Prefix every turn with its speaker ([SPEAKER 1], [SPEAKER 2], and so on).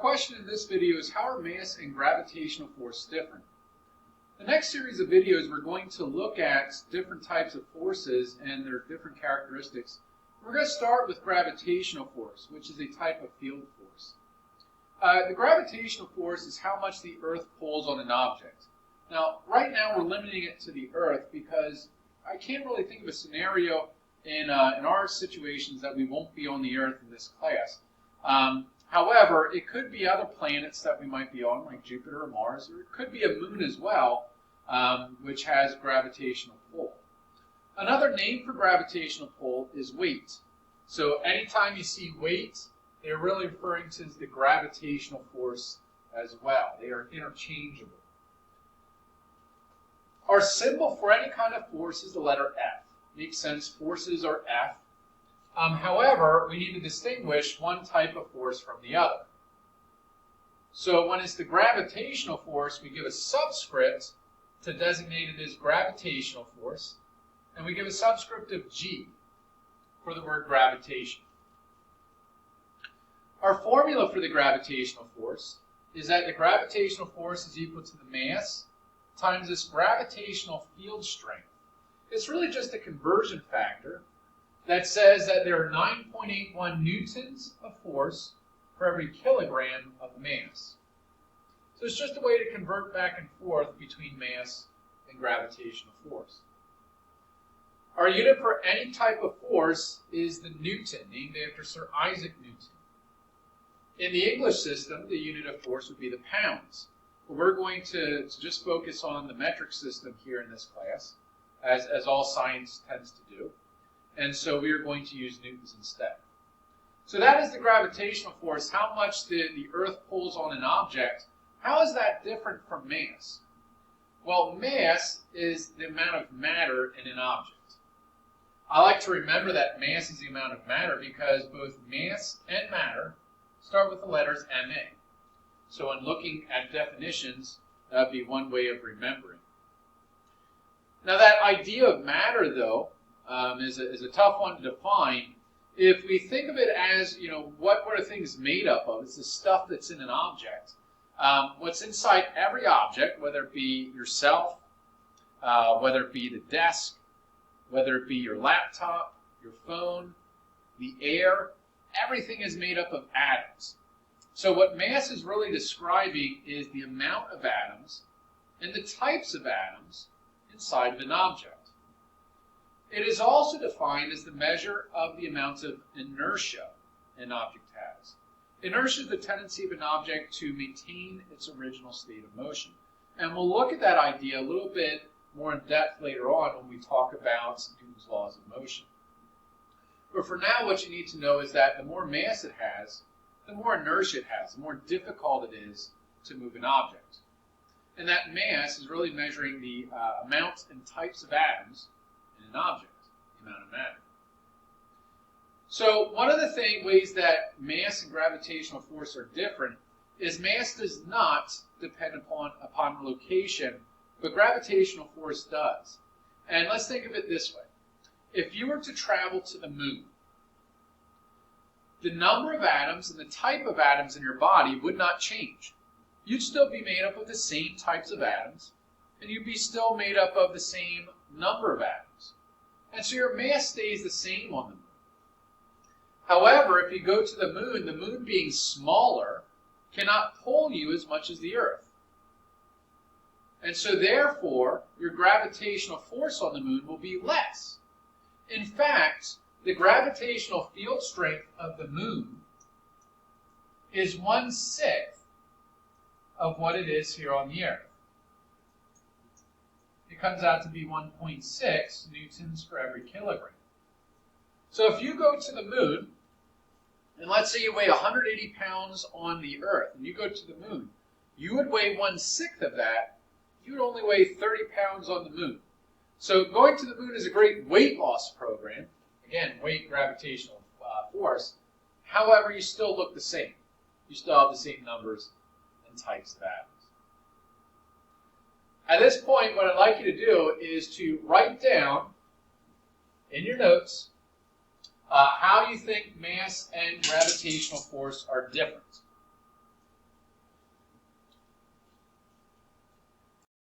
[SPEAKER 1] question in this video is, how are mass and gravitational force different? The next series of videos we're going to look at different types of forces and their different characteristics. We're going to start with gravitational force, which is a type of field force. The gravitational force is how much the Earth pulls on an object. Now, right now we're limiting it to the Earth because I can't really think of a scenario in our situations that we won't be on the Earth in this class. However, it could be other planets that we might be on, like Jupiter or Mars, or it could be a moon as well, which has gravitational pull. Another name for gravitational pull is weight. So anytime you see weight, they're really referring to the gravitational force as well. They are interchangeable. Our symbol for any kind of force is the letter F. Makes sense, forces are F. However, we need to distinguish one type of force from the other. So when it's the gravitational force, we give a subscript to designate it as gravitational force, and we give a subscript of G for the word gravitation. Our formula for the gravitational force is that the gravitational force is equal to the mass times this gravitational field strength. It's really just a conversion factor that says that there are 9.81 newtons of force for every kilogram of mass. So it's just a way to convert back and forth between mass and gravitational force. Our unit for any type of force is the Newton, named after Sir Isaac Newton. In the English system, the unit of force would be the pounds. But we're going to just focus on the metric system here in this class, as all science tends to do. And so we are going to use newtons instead. So that is the gravitational force, how much the Earth pulls on an object. How is that different from mass? Well, mass is the amount of matter in an object. I like to remember that mass is the amount of matter because both mass and matter start with the letters Ma. So in looking at definitions, that would be one way of remembering. Now that idea of matter, though, is a tough one to define. If we think of it as, what are things made up of? It's the stuff that's in an object. What's inside every object, whether it be yourself, whether it be the desk, whether it be your laptop, your phone, the air, everything is made up of atoms. So what mass is really describing is the amount of atoms and the types of atoms inside of an object. It is also defined as the measure of the amount of inertia an object has. Inertia is the tendency of an object to maintain its original state of motion. And we'll look at that idea a little bit more in depth later on when we talk about Newton's laws of motion. But for now, what you need to know is that the more mass it has, the more inertia it has, the more difficult it is to move an object. And that mass is really measuring the amount and types of atoms in an object, the amount of matter. So one of the ways that mass and gravitational force are different is mass does not depend upon location, but gravitational force does. And let's think of it this way. If you were to travel to the moon, the number of atoms and the type of atoms in your body would not change. You'd still be made up of the same types of atoms, and you'd be still made up of the same number of atoms. And so your mass stays the same on the moon. However, if you go to the moon being smaller, cannot pull you as much as the Earth. And so therefore, your gravitational force on the moon will be less. In fact, the gravitational field strength of the moon is 1/6 of what it is here on the Earth. It comes out to be 1.6 newtons for every kilogram. So if you go to the moon, and let's say you weigh 180 pounds on the Earth, and you go to the moon, you would weigh 1/6 of that. You would only weigh 30 pounds on the moon. So going to the moon is a great weight loss program. Again, weight, gravitational force. However, you still look the same. You still have the same numbers and types of atoms. At this point, what I'd like you to do is to write down in your notes how you think mass and gravitational force are different.